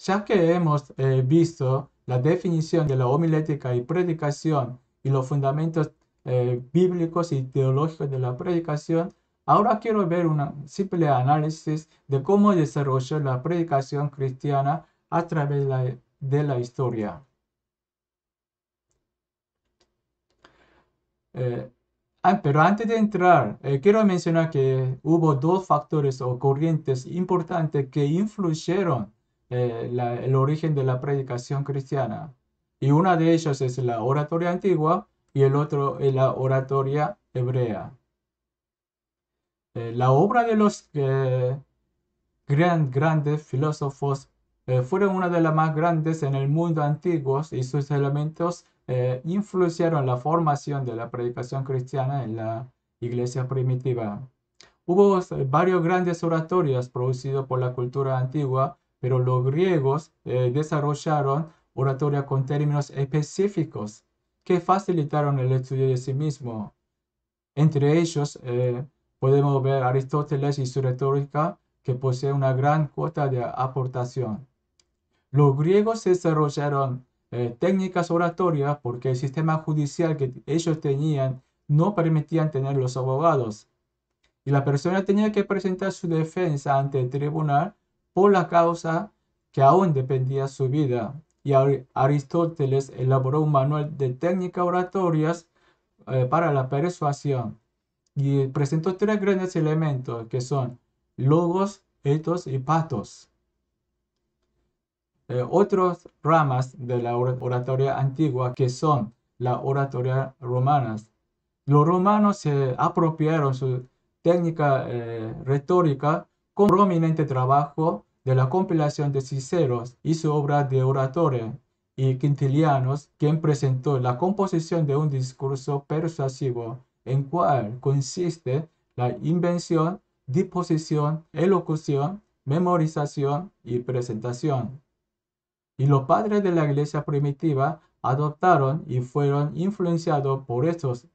Ya que hemos visto la definición de la homilética y predicación y los fundamentos bíblicos y teológicos de la predicación, ahora quiero ver un simple análisis de cómo desarrolló la predicación cristiana a través de la historia. Eh, pero antes de entrar, quiero mencionar que hubo dos factores o corrientes importantes que influyeron el origen de la predicación cristiana. Y una de ellas es la oratoria antigua y el otro es la oratoria hebrea. La obra de los grandes filósofos fueron una de las más grandes en el mundo antiguo y sus elementos influenciaron la formación de la predicación cristiana en la iglesia primitiva. Hubo varios grandes oratorios producidos por la cultura antigua, pero los griegos desarrollaron oratoria con términos específicos que facilitaron el estudio de sí mismo. Entre ellos podemos ver Aristóteles y su retórica, que posee una gran cuota de aportación. Los griegos desarrollaron técnicas oratorias porque el sistema judicial que ellos tenían no permitían tener los abogados. Y la persona tenía que presentar su defensa ante el tribunal por la causa que aún dependía de su vida. Y Aristóteles elaboró un manual de técnicas oratorias para la persuasión y presentó tres grandes elementos que son logos, ethos y pathos. Otras ramas de la oratoria antigua que son la oratoria romana. Los romanos se apropiaron su técnica retórica con prominente trabajo de la compilación de Cicero y su obra de oradores y Quintilianos, quien presentó la composición de un discurso persuasivo en cual consiste la invención, disposición, elocución, memorización y presentación. Y los padres de la iglesia primitiva adoptaron y fueron influenciados por estos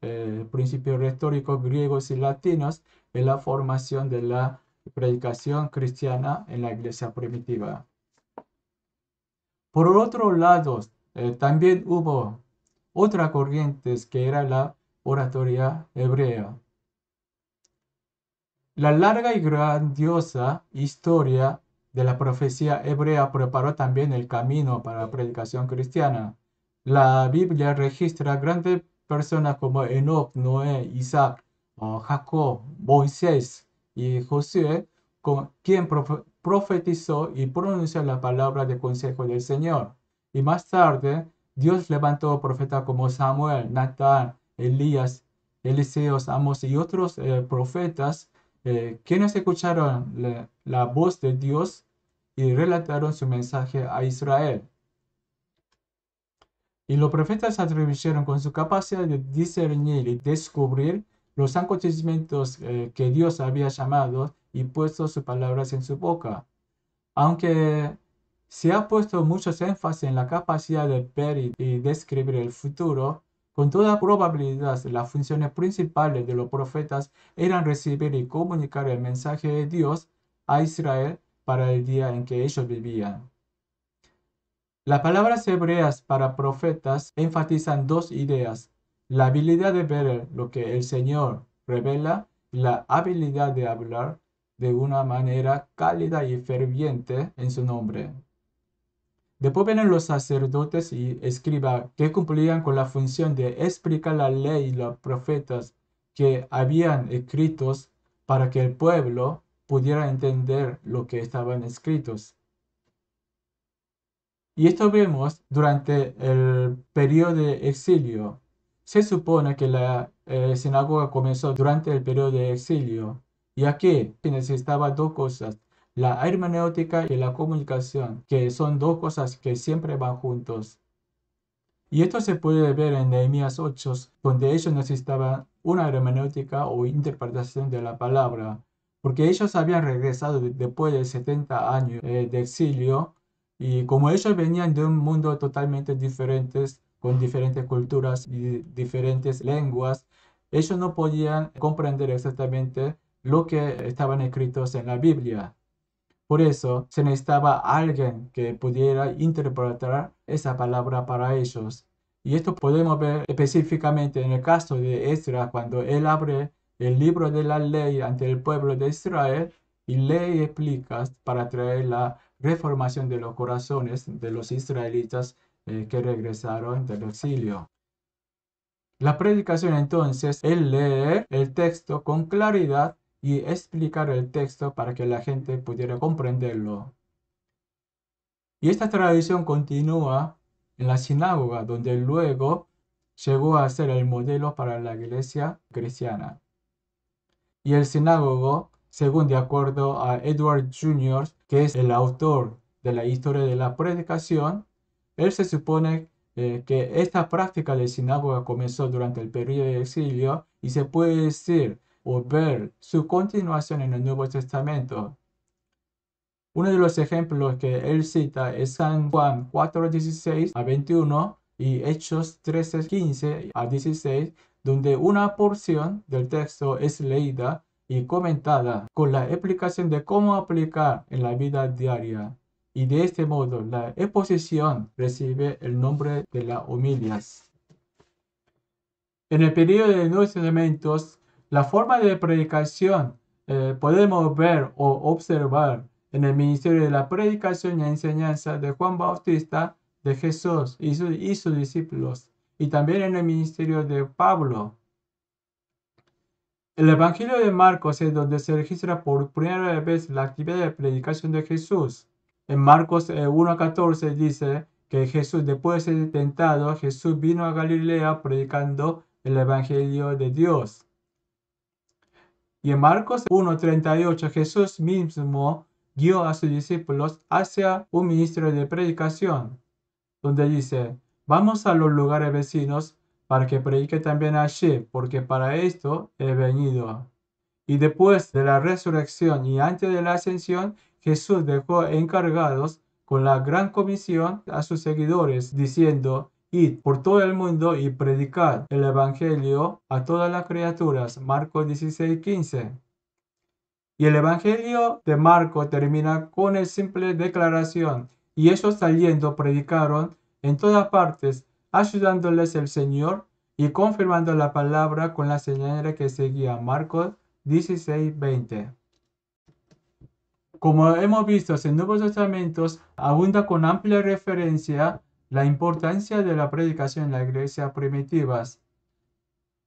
principios retóricos griegos y latinos en la formación de la predicación cristiana en la iglesia primitiva. Por otro lado, también hubo otra corriente que era la oratoria hebrea. La larga y grandiosa historia de la profecía hebrea preparó también el camino para la predicación cristiana. La Biblia registra grandes personas como Enoc, Noé, Isaac, Jacob, Moisés y Josué, quien profetizó y pronunció la palabra de consejo del Señor. Y más tarde, Dios levantó profetas como Samuel, Natán, Elías, Eliseos, Amos y otros profetas quienes escucharon la voz de Dios y relataron su mensaje a Israel. Y los profetas se atribuyeron con su capacidad de discernir y descubrir los acontecimientos que Dios había llamado y puesto sus palabras en su boca. Aunque se ha puesto mucho énfasis en la capacidad de ver y describir el futuro, con toda probabilidad las funciones principales de los profetas eran recibir y comunicar el mensaje de Dios a Israel para el día en que ellos vivían. Las palabras hebreas para profetas enfatizan dos ideas: la habilidad de ver lo que el Señor revela y la habilidad de hablar de una manera cálida y ferviente en su nombre. Después vienen los sacerdotes y escribas que cumplían con la función de explicar la ley y los profetas que habían escritos para que el pueblo pudiera entender lo que estaban escritos. Y esto vemos durante el periodo de exilio. Se supone que la sinagoga comenzó durante el periodo de exilio. Y aquí se necesitaba dos cosas: la hermenéutica y la comunicación, que son dos cosas que siempre van juntos. Y esto se puede ver en Nehemías 8, donde ellos necesitaban una hermenéutica o interpretación de la palabra, porque ellos habían regresado después de 70 años de exilio, y como ellos venían de un mundo totalmente diferente, con diferentes culturas y diferentes lenguas, ellos no podían comprender exactamente lo que estaban escritos en la Biblia. Por eso se necesitaba alguien que pudiera interpretar esa palabra para ellos. Y esto podemos ver específicamente en el caso de Esdras, cuando él abre el libro de la ley ante el pueblo de Israel y lee y explica para traer la reformación de los corazones de los israelitas que regresaron del exilio. La predicación entonces es leer el texto con claridad y explicar el texto para que la gente pudiera comprenderlo. Y esta tradición continúa en la sinagoga, donde luego llegó a ser el modelo para la iglesia cristiana. Y el sinagogo, según de acuerdo a Edward Jr., que es el autor de la historia de la predicación, él se supone que esta práctica de sinagoga comenzó durante el periodo de exilio y se puede decir o ver su continuación en el Nuevo Testamento. Uno de los ejemplos que él cita es San Juan 4:16 a 21 y Hechos 13:15 a 16, donde una porción del texto es leída y comentada con la explicación de cómo aplicar en la vida diaria. Y de este modo la exposición recibe el nombre de las homilias. En el periodo de los Nuevos Testamentos, la forma de predicación podemos ver o observar en el ministerio de la predicación y enseñanza de Juan Bautista, de Jesús y sus discípulos, y también en el ministerio de Pablo. El Evangelio de Marcos es donde se registra por primera vez la actividad de predicación de Jesús. En Marcos 1:14 dice que Jesús, después de ser tentado, Jesús vino a Galilea predicando el Evangelio de Dios. Y en Marcos 1:38 Jesús mismo guió a sus discípulos hacia un ministerio de predicación, donde dice, vamos a los lugares vecinos para que predique también allí, porque para esto he venido. Y después de la resurrección y antes de la ascensión, Jesús dejó encargados con la gran comisión a sus seguidores, diciendo, id por todo el mundo y predicad el Evangelio a todas las criaturas. Marcos 16:15. Y el Evangelio de Marcos termina con la simple declaración, y ellos saliendo predicaron en todas partes, ayudándoles el Señor y confirmando la palabra con las señales que seguían. Marcos 16:20. Como hemos visto en Nuevos Testamentos, abunda con amplia referencia la importancia de la predicación en las iglesias primitivas.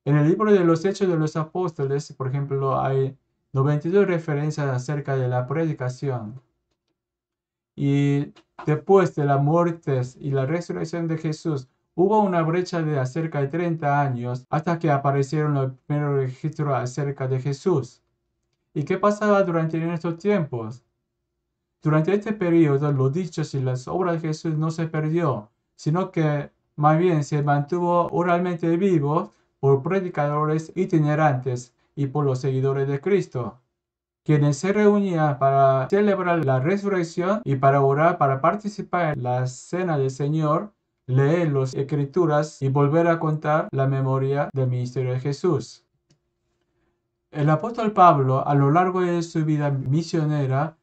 En el libro de los Hechos de los Apóstoles, por ejemplo, hay 92 referencias acerca de la predicación. Y después de la muerte y la resurrección de Jesús, hubo una brecha de acerca de 30 años hasta que aparecieron los primeros registros acerca de Jesús. ¿Y qué pasaba durante estos tiempos? Durante este periodo, los dichos y las obras de Jesús no se perdió, sino que más bien se mantuvo oralmente vivo por predicadores itinerantes y por los seguidores de Cristo, quienes se reunían para celebrar la resurrección y para orar, para participar en la cena del Señor, leer las Escrituras y volver a contar la memoria del ministerio de Jesús. El apóstol Pablo, a lo largo de su vida misionera,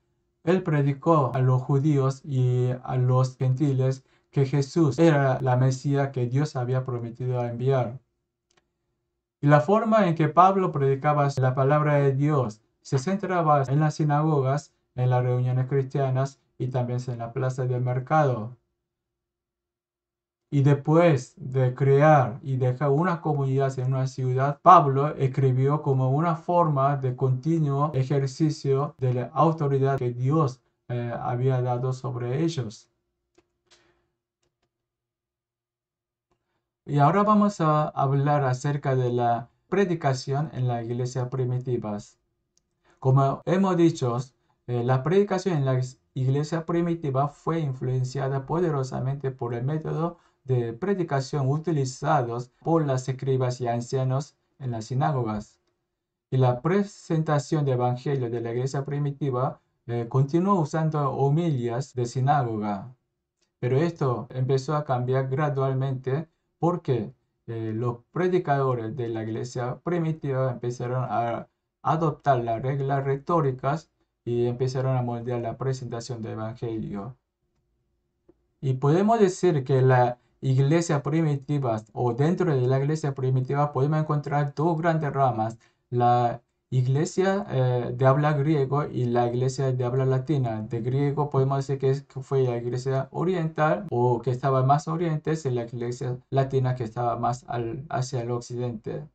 él predicó a los judíos y a los gentiles que Jesús era la Mesías que Dios había prometido enviar. Y la forma en que Pablo predicaba la palabra de Dios se centraba en las sinagogas, en las reuniones cristianas y también en la plaza del mercado. Y después de crear y dejar una comunidad en una ciudad, Pablo escribió como una forma de continuo ejercicio de la autoridad que Dios había dado sobre ellos. Y ahora vamos a hablar acerca de la predicación en las iglesias primitivas. Como hemos dicho, la predicación en las iglesias primitivas fue influenciada poderosamente por el método de predicación utilizados por las escribas y ancianos en las sinagogas. Y la presentación de evangelio de la iglesia primitiva continuó usando homilias de sinagoga. Pero esto empezó a cambiar gradualmente porque los predicadores de la iglesia primitiva empezaron a adoptar las reglas retóricas y empezaron a moldear la presentación del Evangelio. Y podemos decir que la iglesia primitiva, o dentro de la iglesia primitiva, podemos encontrar dos grandes ramas: la iglesia de habla griego y la iglesia de habla latina. De griego podemos decir que fue la iglesia oriental, o que estaba más oriente, y la iglesia latina, que estaba más hacia el occidente.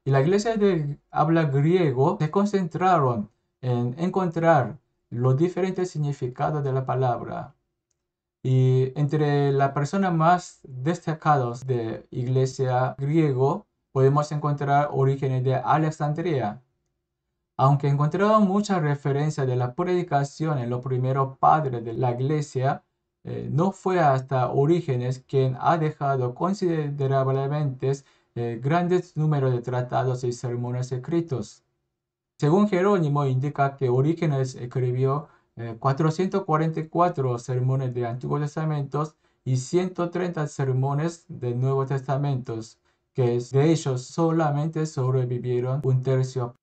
Y la iglesia de habla griego se concentraron en encontrar los diferentes significados de la palabra. Y entre las personas más destacadas de iglesia griego podemos encontrar Orígenes de Alejandría. Aunque encontraron muchas referencias de la predicación en los primeros padres de la iglesia, no fue hasta Orígenes quien ha dejado considerablemente grandes números de tratados y sermones escritos. Según Jerónimo, indica que Orígenes escribió 444 sermones de Antiguo Testamento y 130 sermones del Nuevo Testamento, que de ellos solamente sobrevivieron un tercio.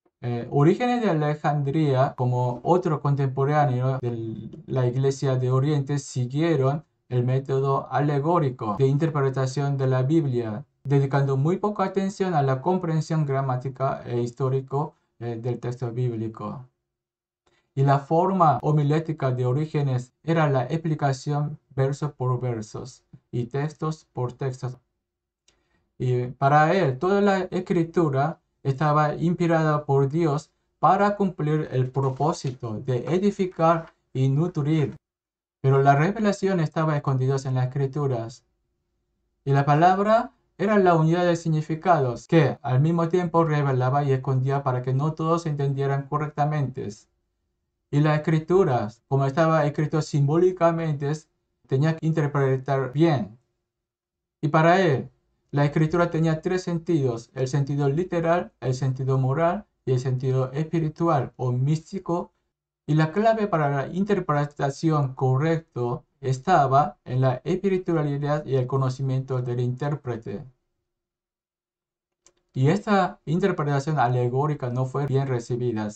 Orígenes de Alejandría, como otro contemporáneo de la Iglesia de Oriente, siguieron el método alegórico de interpretación de la Biblia, dedicando muy poca atención a la comprensión gramática e histórico del texto bíblico. Y la forma homilética de Orígenes era la explicación verso por versos y textos por textos. Y para él, toda la escritura estaba inspirada por Dios para cumplir el propósito de edificar y nutrir. Pero la revelación estaba escondida en las escrituras. Y la palabra era la unidad de significados que al mismo tiempo revelaba y escondía para que no todos entendieran correctamente. Y las escrituras, como estaba escrito simbólicamente, tenía que interpretar bien. Y para él, la escritura tenía tres sentidos: el sentido literal, el sentido moral y el sentido espiritual o místico. Y la clave para la interpretación correcta estaba en la espiritualidad y el conocimiento del intérprete. Y esta interpretación alegórica no fue bien recibida.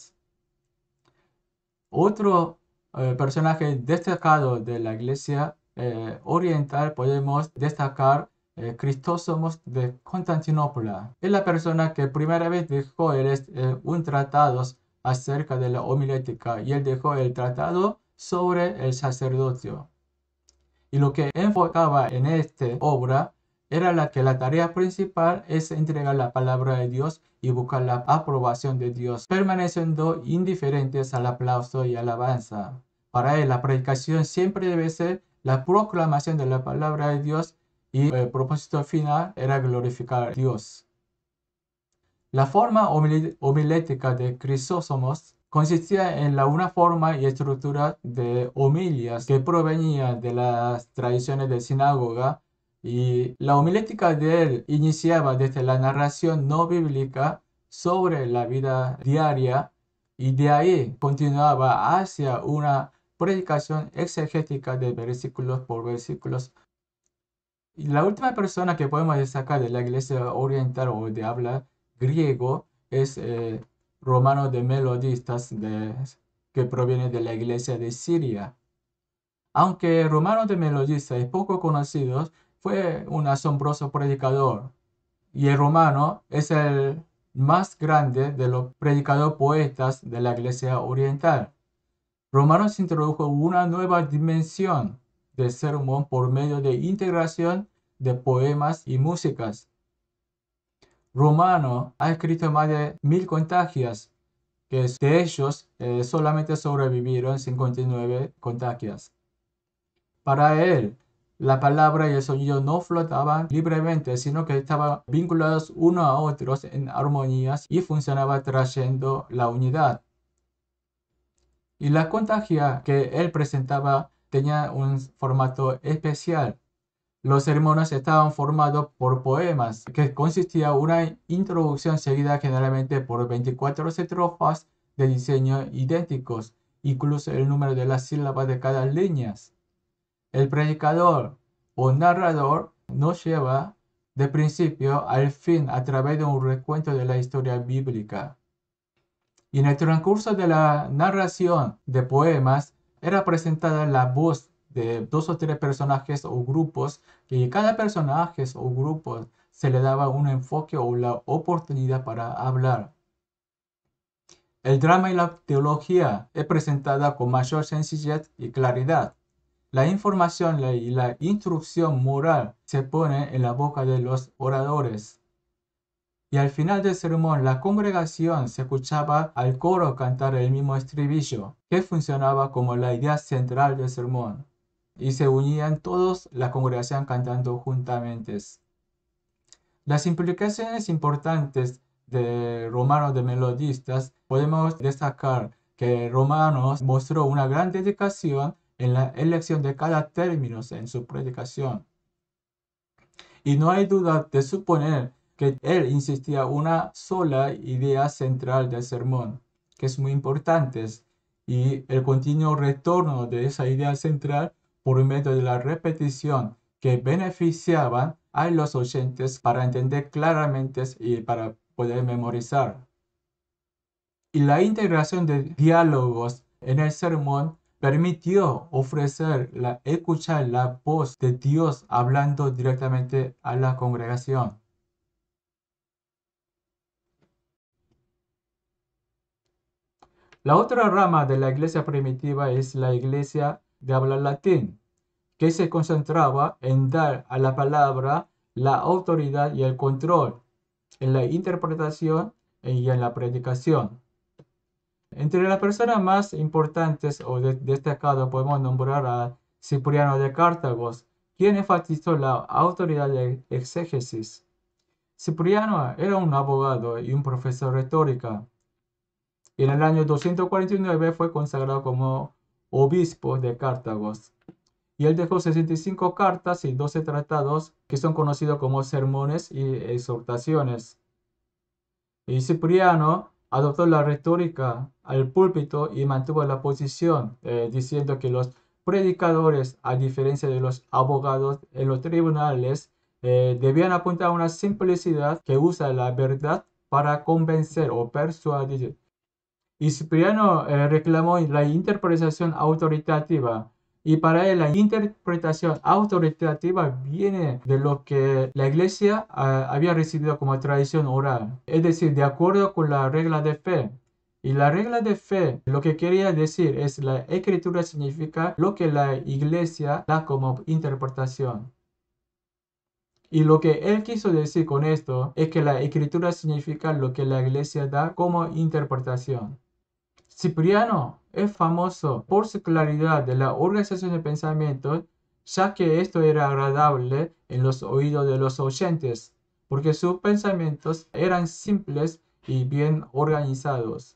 Otro personaje destacado de la iglesia oriental podemos destacar Crisóstomo de Constantinopla. Es la persona que primera vez dejó un tratado acerca de la homilética, y él dejó el tratado sobre el sacerdocio. Y lo que enfocaba en esta obra era que la tarea principal es entregar la palabra de Dios y buscar la aprobación de Dios, permaneciendo indiferentes al aplauso y alabanza. Para él, la predicación siempre debe ser la proclamación de la palabra de Dios, y el propósito final era glorificar a Dios. La forma homilética de Crisóstomo consistía en una forma y estructura de homilias que provenían de las tradiciones de sinagoga, y la homilética de él iniciaba desde la narración no bíblica sobre la vida diaria, y de ahí continuaba hacia una predicación exegética de versículos por versículos. Y la última persona que podemos destacar de la iglesia oriental o de habla griego es Romano de Melodistas, que proviene de la iglesia de Siria. Aunque Romano de Melodistas es poco conocido, fue un asombroso predicador. Y el Romano es el más grande de los predicadores poetas de la iglesia oriental. Romano introdujo una nueva dimensión de sermón por medio de integración de poemas y músicas. Romano ha escrito más de 1000 contagias, que de ellos solamente sobrevivieron 59 contagias. Para él, la palabra y el sonido no flotaban libremente, sino que estaban vinculados unos a otros en armonías y funcionaba trayendo la unidad. Y la contagia que él presentaba tenía un formato especial. Los sermones estaban formados por poemas, que consistía en una introducción seguida generalmente por 24 estrofas de diseño idénticos, incluso el número de las sílabas de cada línea. El predicador o narrador nos lleva de principio al fin a través de un recuento de la historia bíblica. Y en el transcurso de la narración de poemas era presentada la voz de dos o tres personajes o grupos, y cada personaje o grupo se le daba un enfoque o la oportunidad para hablar. El drama y la teología es presentada con mayor sencillez y claridad. La información y la instrucción moral se pone en la boca de los oradores. Y al final del sermón, la congregación se escuchaba al coro cantar el mismo estribillo, que funcionaba como la idea central del sermón. Y se unían todos la congregación cantando juntamente. Las implicaciones importantes de Romanos de Melodistas podemos destacar que Romanos mostró una gran dedicación en la elección de cada término en su predicación. Y no hay duda de suponer que él insistía una sola idea central del sermón, que es muy importante, y el continuo retorno de esa idea central por medio de la repetición que beneficiaban a los oyentes para entender claramente y para poder memorizar. Y la integración de diálogos en el sermón permitió escuchar la voz de Dios hablando directamente a la congregación. La otra rama de la iglesia primitiva es la iglesia de habla latín, que se concentraba en dar a la palabra la autoridad y el control en la interpretación y en la predicación. Entre las personas más importantes o destacadas podemos nombrar a Cipriano de Cartago, quien enfatizó la autoridad de exégesis. Cipriano era un abogado y un profesor de retórica, y en el año 249 fue consagrado como obispo de Cartago. Y él dejó 65 cartas y 12 tratados que son conocidos como sermones y exhortaciones. Y Cipriano adoptó la retórica al púlpito y mantuvo la posición, diciendo que los predicadores, a diferencia de los abogados en los tribunales, debían apuntar a una simplicidad que usa la verdad para convencer o persuadir. Y Cipriano reclamó la interpretación autoritativa. Y para él la interpretación autoritativa viene de lo que la iglesia había recibido como tradición oral, es decir, de acuerdo con la regla de fe. Y la regla de fe, lo que quería decir es la escritura significa lo que la iglesia da como interpretación. Y lo que él quiso decir con esto es que la escritura significa lo que la iglesia da como interpretación. Cipriano es famoso por su claridad de la organización de pensamientos, ya que esto era agradable en los oídos de los oyentes, porque sus pensamientos eran simples y bien organizados.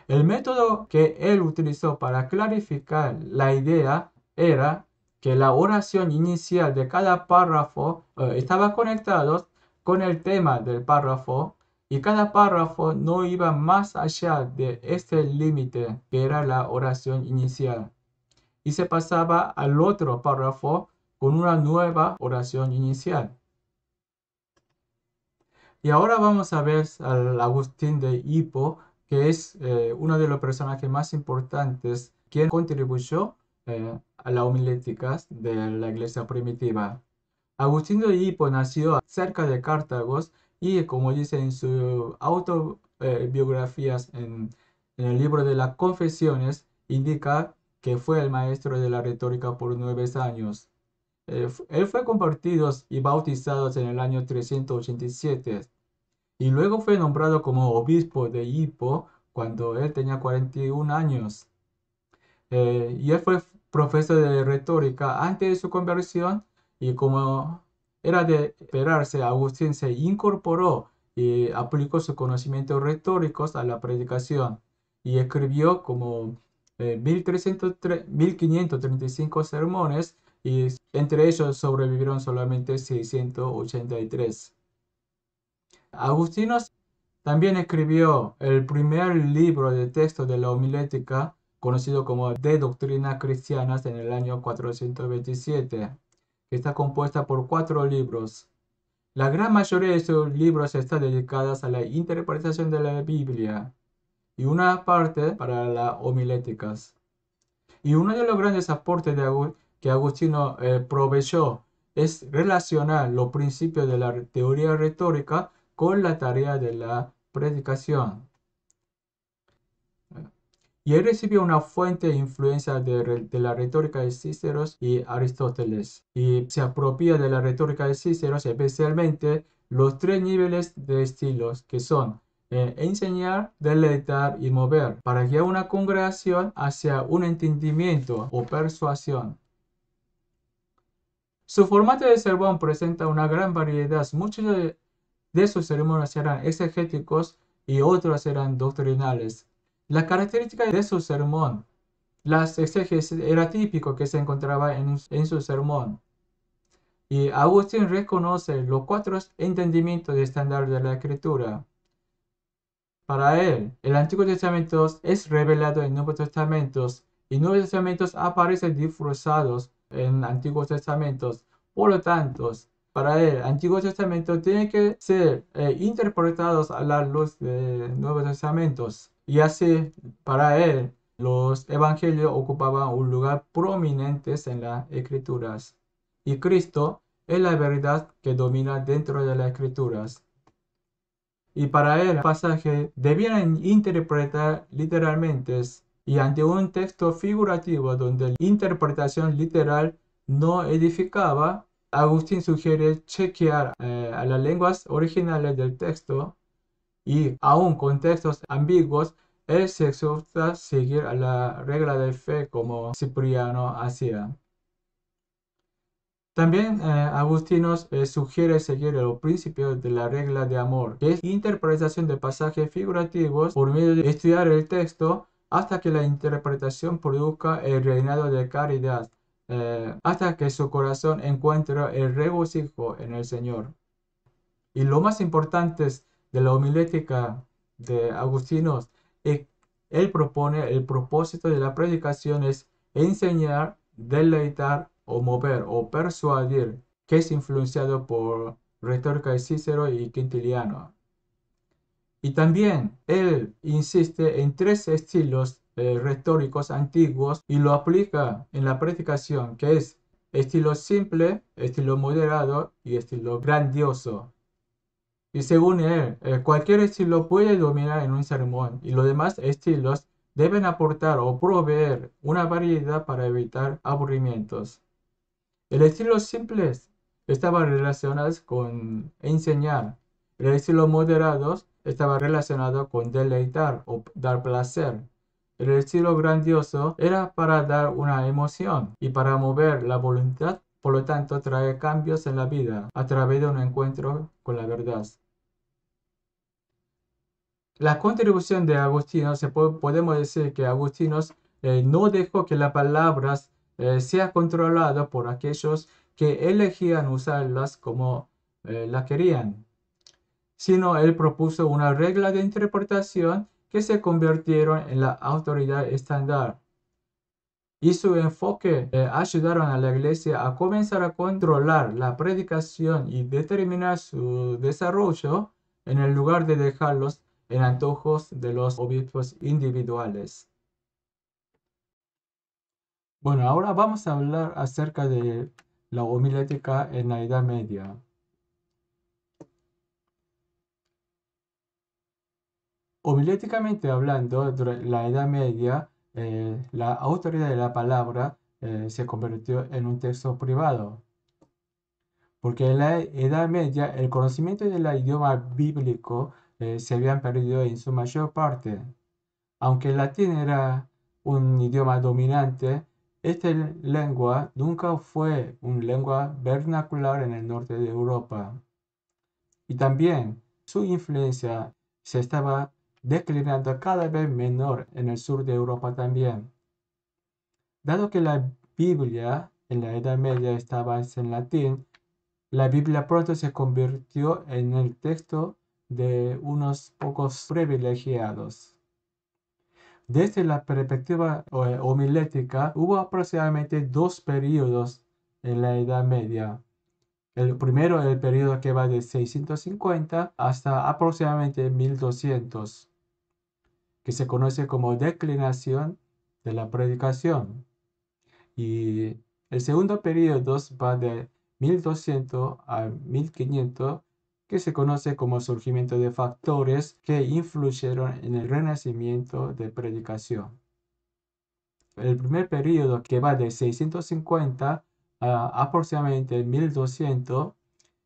El método que él utilizó para clarificar la idea era que la oración inicial de cada párrafo estaba conectado con el tema del párrafo, y cada párrafo no iba más allá de este límite que era la oración inicial, y se pasaba al otro párrafo con una nueva oración inicial. Y ahora vamos a ver al Agustín de Hippo, que es uno de los personajes más importantes quien contribuyó a la homilética de la iglesia primitiva. Agustín de Hippo nació cerca de Cartago y, como dice en sus autobiografías en el libro de las Confesiones, indica que fue el maestro de la retórica por 9 años. Él fue convertido y bautizado en el año 387 y luego fue nombrado como obispo de Hippo cuando él tenía 41 años. Y él fue profesor de retórica antes de su conversión, y como era de esperarse, Agustín se incorporó y aplicó sus conocimientos retóricos a la predicación y escribió como 1535 sermones, y entre ellos sobrevivieron solamente 683. Agustino también escribió el primer libro de texto de la homilética, conocido como De Doctrina Cristiana, en el año 427, que está compuesta por 4 libros. La gran mayoría de sus libros está dedicadas a la interpretación de la Biblia. y una parte para las homiléticas. Y uno de los grandes aportes que Agustino proveyó es relacionar los principios de la teoría retórica con la tarea de la predicación. Y él recibió una fuente de influencia de la retórica de Cícero y Aristóteles. Y se apropia de la retórica de Cícero, especialmente los tres niveles de estilos, que son enseñar, deleitar y mover, para guiar una congregación hacia un entendimiento o persuasión. Su formato de sermón presenta una gran variedad. Muchos de sus sermones eran exegéticos y otros eran doctrinales. La característica de su sermón, las exégesis, era típico que se encontraba en su sermón. Y Agustín reconoce los cuatro entendimientos de estándar de la Escritura. Para él, el Antiguo Testamento es revelado en Nuevos Testamentos y Nuevos Testamentos aparecen disfrazados en Antiguos Testamentos. Por lo tanto, para él, el Antiguo Testamento tiene que ser interpretados a la luz de Nuevos Testamentos. Y así, para él, los evangelios ocupaban un lugar prominente en las Escrituras. Y Cristo es la verdad que domina dentro de las Escrituras. Y para él, el pasaje debían interpretar literalmente y ante un texto figurativo donde la interpretación literal no edificaba, Agustín sugiere chequear a las lenguas originales del texto y aún con textos ambiguos, él se exhorta a seguir a la regla de fe como Cipriano hacía. También Agustino sugiere seguir los principios de la regla de amor, que es interpretación de pasajes figurativos por medio de estudiar el texto hasta que la interpretación produzca el reinado de caridad, hasta que su corazón encuentre el regocijo en el Señor. Y lo más importante de la homilética de Agustino es él propone el propósito de la predicación es enseñar, deleitar o mover o persuadir, que es influenciado por retórica de Cícero y Quintiliano. Y también él insiste en tres estilos retóricos antiguos y lo aplica en la predicación, que es estilo simple, estilo moderado y estilo grandioso. Y según él, cualquier estilo puede dominar en un sermón y los demás estilos deben aportar o proveer una variedad para evitar aburrimientos. El estilo simple estaba relacionado con enseñar. El estilo moderado estaba relacionado con deleitar o dar placer. El estilo grandioso era para dar una emoción y para mover la voluntad, por lo tanto traer cambios en la vida a través de un encuentro con la verdad. La contribución de Agustino, podemos decir que Agustino no dejó que las palabras sea controlado por aquellos que elegían usarlas como la querían, sino él propuso una regla de interpretación que se convirtieron en la autoridad estándar. Y su enfoque ayudaron a la iglesia a comenzar a controlar la predicación y determinar su desarrollo en el lugar de dejarlos en antojos de los obispos individuales. Bueno, ahora vamos a hablar acerca de la homilética en la Edad Media. Homiléticamente hablando, durante la Edad Media, la autoridad de la palabra se convirtió en un texto privado, porque en la Edad Media el conocimiento del idioma bíblico se habían perdido en su mayor parte. Aunque el latín era un idioma dominante, esta lengua nunca fue una lengua vernacular en el norte de Europa. Y también su influencia se estaba declinando cada vez menor en el sur de Europa también. Dado que la Biblia en la Edad Media estaba en latín, la Biblia pronto se convirtió en el texto de unos pocos privilegiados. Desde la perspectiva homilética, hubo aproximadamente dos periodos en la Edad Media. El primero, el periodo que va de 650 hasta aproximadamente 1200. que se conoce como declinación de la predicación. Y el segundo periodo va de 1200 a 1500, que se conoce como surgimiento de factores que influyeron en el renacimiento de predicación. El primer periodo, que va de 650 a aproximadamente 1200,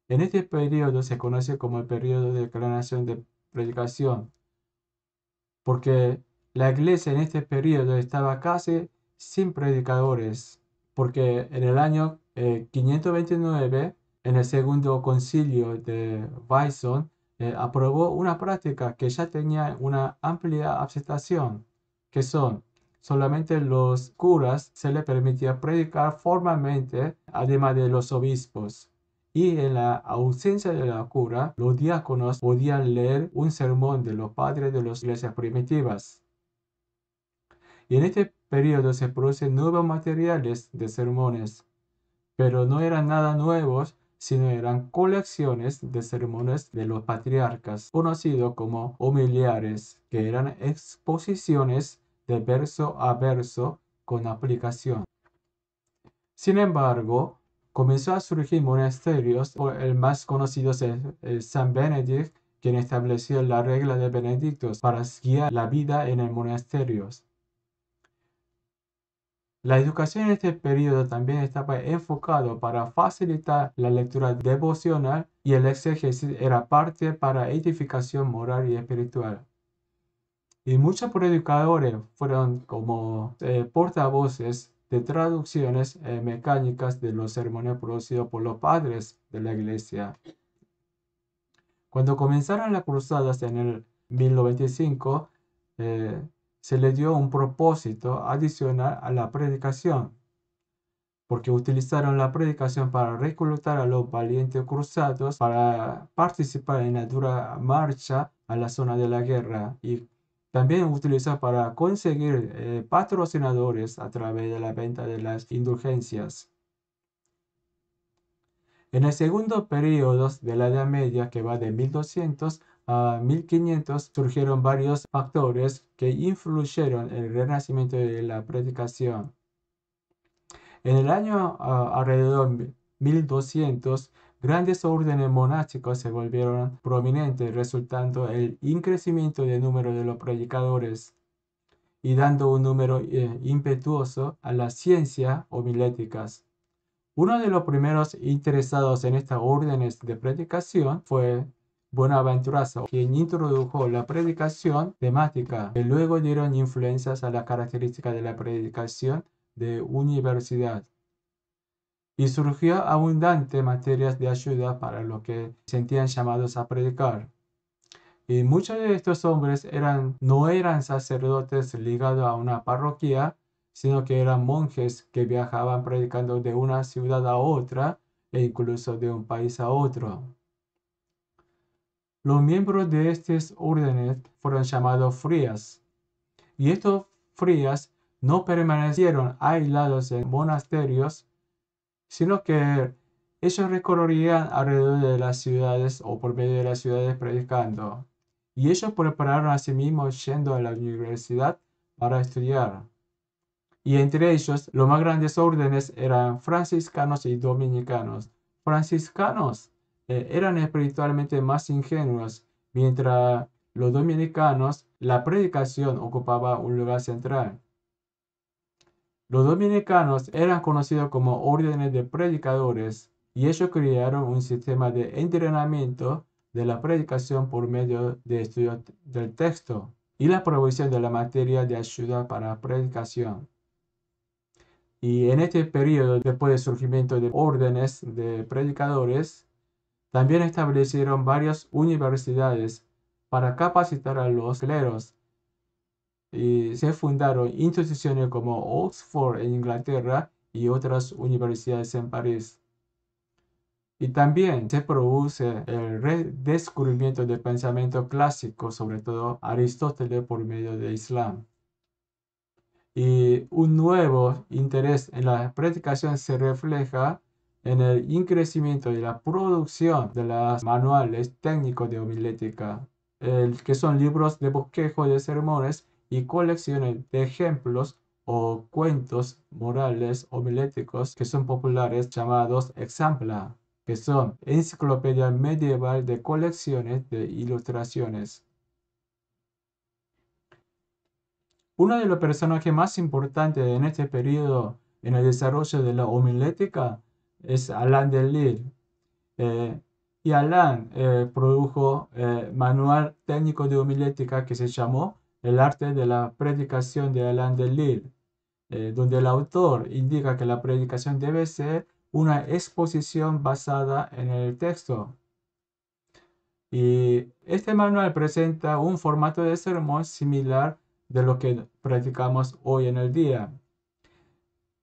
en este periodo se conoce como el periodo de declinación de predicación, porque la iglesia en este periodo estaba casi sin predicadores, porque en el año 529, en el segundo concilio de Vaison, aprobó una práctica que ya tenía una amplia aceptación, que son solamente los curas se les permitía predicar formalmente, además de los obispos. Y en la ausencia de la cura, los diáconos podían leer un sermón de los padres de las iglesias primitivas. Y en este periodo se producen nuevos materiales de sermones, pero no eran nada nuevos, sino eran colecciones de sermones de los patriarcas, conocidos como homiliares, que eran exposiciones de verso a verso con aplicación. Sin embargo, comenzó a surgir monasterios, el más conocido es el San Benedict, quien estableció la regla de benedictos para guiar la vida en el monasterio. La educación en este periodo también estaba enfocado para facilitar la lectura devocional y el exégesis era parte para edificación moral y espiritual. Y muchos predicadores fueron como portavoces de traducciones mecánicas de los sermones producidos por los padres de la iglesia. Cuando comenzaron las cruzadas en el 1095, se le dio un propósito adicional a la predicación, porque utilizaron la predicación para reclutar a los valientes cruzados para participar en la dura marcha a la zona de la guerra y también utilizar para conseguir patrocinadores a través de la venta de las indulgencias. En el segundo periodo de la Edad Media, que va de 1200 a 1500, surgieron varios factores que influyeron en el renacimiento de la predicación. En el año alrededor de 1200, grandes órdenes monásticos se volvieron prominentes, resultando el increcimiento del número de los predicadores y dando un número impetuoso a las ciencias homiléticas. Uno de los primeros interesados en estas órdenes de predicación fue Buenaventurazo, quien introdujo la predicación temática, que luego dieron influencias a las características de la predicación de universidad. Y surgió abundante materias de ayuda para los que sentían llamados a predicar. Y muchos de estos hombres no eran sacerdotes ligados a una parroquia, sino que eran monjes que viajaban predicando de una ciudad a otra e incluso de un país a otro. Los miembros de estas órdenes fueron llamados frías, y estos frías no permanecieron aislados en monasterios, sino que ellos recorrían alrededor de las ciudades o por medio de las ciudades predicando. Y ellos prepararon a sí mismos yendo a la universidad para estudiar. Y entre ellos, los más grandes órdenes eran franciscanos y dominicanos. Franciscanos eran espiritualmente más ingenuos, mientras los dominicanos, la predicación ocupaba un lugar central. Los dominicanos eran conocidos como órdenes de predicadores y ellos crearon un sistema de entrenamiento de la predicación por medio de estudio del texto y la provisión de la materia de ayuda para la predicación. Y en este periodo, después del surgimiento de órdenes de predicadores, también establecieron varias universidades para capacitar a los cleros y se fundaron instituciones como Oxford en Inglaterra y otras universidades en París. Y también se produce el redescubrimiento del pensamiento clásico, sobre todo Aristóteles por medio de Islam. Y un nuevo interés en la predicación se refleja en el incremento de la producción de los manuales técnicos de homilética. que son libros de bosquejo de sermones y colecciones de ejemplos o cuentos morales homiléticos que son populares llamados exempla, que son enciclopedia medieval de colecciones de ilustraciones. Uno de los personajes más importantes en este periodo en el desarrollo de la homilética es Alain de Lille. Eh, y Alain produjo manual técnico de homilética que se llamó El arte de la predicación de Alain de Lille, donde el autor indica que la predicación debe ser una exposición basada en el texto. Y este manual presenta un formato de sermón similar de lo que practicamos hoy en el día.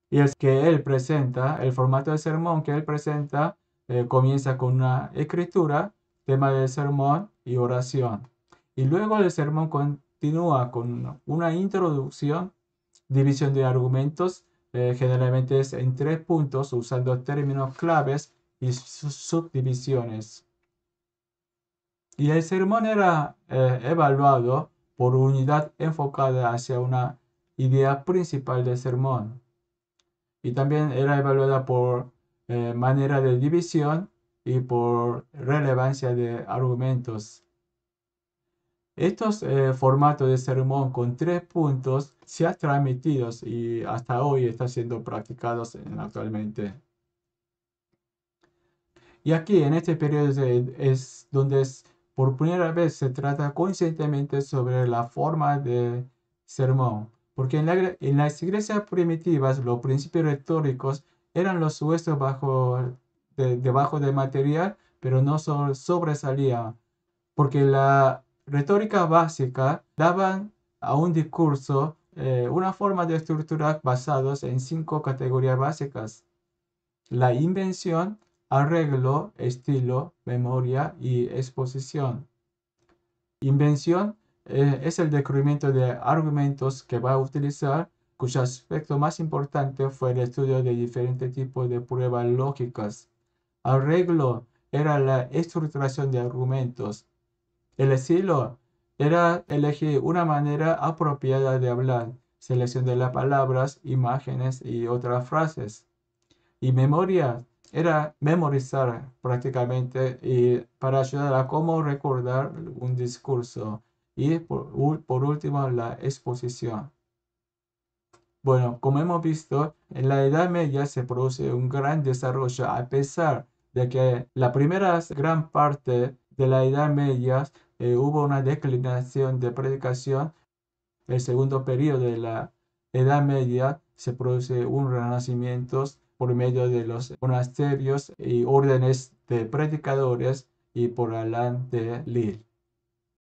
Y el formato de sermón que él presenta, comienza con una escritura, tema del sermón y oración. Y luego el sermón continúa con una introducción, división de argumentos, generalmente es en 3 puntos, usando términos claves y subdivisiones. Y el sermón era evaluado por unidad enfocada hacia una idea principal del sermón. Y también era evaluada por manera de división y por relevancia de argumentos. Estos formatos de sermón con 3 puntos se han transmitido y hasta hoy están siendo practicados actualmente. Y aquí en este periodo es donde por primera vez se trata conscientemente sobre la forma de sermón, porque en las iglesias primitivas los principios retóricos eran los huesos debajo del material, pero no sobresalían, porque la retórica básica daban a un discurso una forma de estructurar basados en 5 categorías básicas: la invención, arreglo, estilo, memoria y exposición. Invención es el descubrimiento de argumentos que va a utilizar, cuyo aspecto más importante fue el estudio de diferentes tipos de pruebas lógicas. Arreglo era la estructuración de argumentos. El estilo era elegir una manera apropiada de hablar, selección de las palabras, imágenes y otras frases. Y memoria era memorizar prácticamente y para ayudar a cómo recordar un discurso. Y por último, la exposición. Bueno, como hemos visto, en la Edad Media se produce un gran desarrollo, a pesar de que la primera gran parte de la Edad Media hubo una declinación de predicación. El segundo periodo de la Edad Media se produce un renacimiento por medio de los monasterios y órdenes de predicadores y por Alain de Lille.